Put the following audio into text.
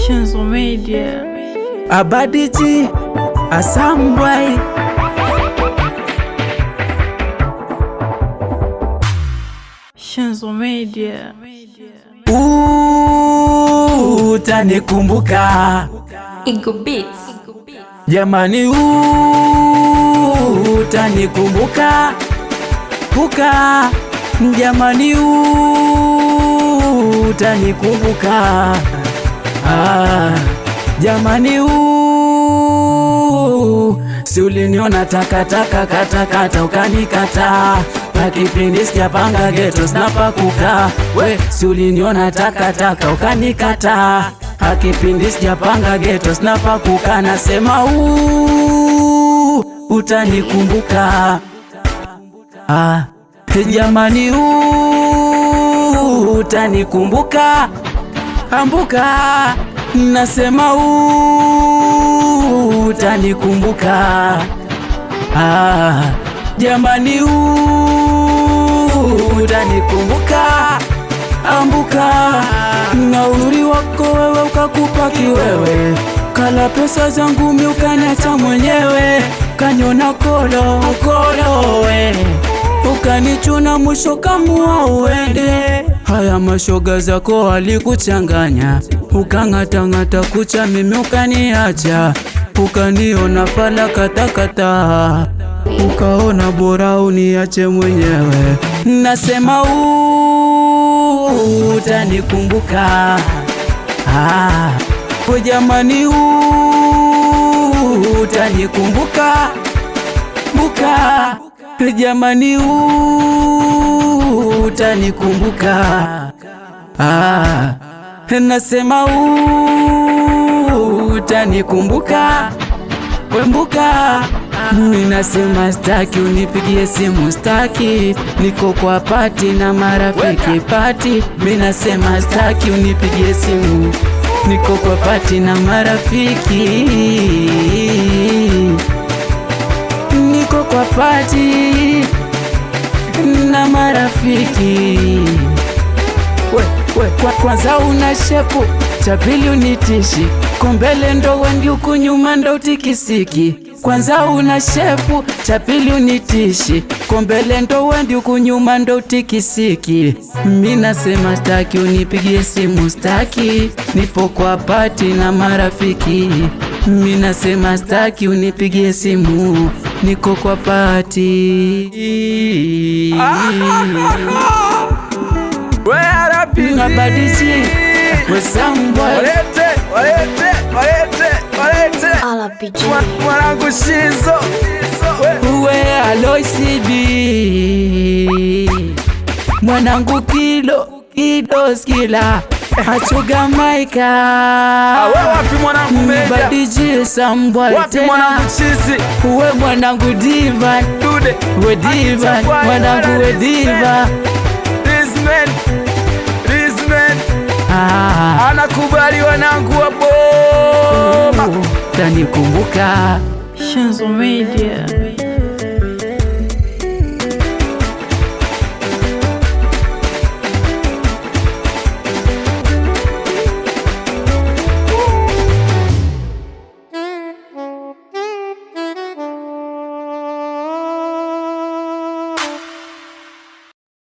Shenzo Media. Abadiji Asambwai Shenzo Media. Utanikumbuka Ego Beats. jamani, utanikumbuka buka jamani, utanikumbuka jamani, si uliniona takataka katakata ukanikata, pakipindi sijapanga geto snapa kuka. We si uliniona takataka ukanikata, pakipindi sijapanga geto snapa kuka. Nasema utanikumbuka jamani, utanikumbuka ambuka. Nasema utanikumbuka jamani, utanikumbuka ambuka. Na uzuri wako wewe ukakupa kiwewe, kala pesa zangu mi ukaniacha mwenyewe, kanyona kolo we ukanichuna mwisho kamua uende. Haya mashoga zako walikuchanganya, ukang'atang'ata kucha mimi ukaniacha, ukaniona fala katakata, ukaona bora uniache mwenyewe. Nasema utanikumbuka jamani, utanikumbuka buka jamani, utanikumbuka nasema utanikumbuka wembuka. Ninasema staki unipigie simu, staki, niko kwa pati na marafiki pati. Minasema staki unipigie simu, niko kwa pati na marafiki, niko kwa pati na marafiki. Kwanza una shepu, cha pili unitishi, kombele ndo wendi huku nyuma ndo utikisiki. Kwanza una shepu, cha pili unitishi, kombele ndo wendi huku nyuma ndo utikisiki. Minasema staki unipigie simu, staki, nipo kwa pati na marafiki. Minasema staki unipigie simu, niko kwa pati. Abadiji Asambwai walete mwanangu Shizo uwe aloisibi mwanangu kido skila achuga maika. wapi mwanangu Meja? Abadiji Asambwai Wapi mwanangu Chizi? uwe mwanangu Diva Dude we Diva mwanangu we Diva. Anakubali wanangu wa Boma. Utanikumbuka Shenzo Media.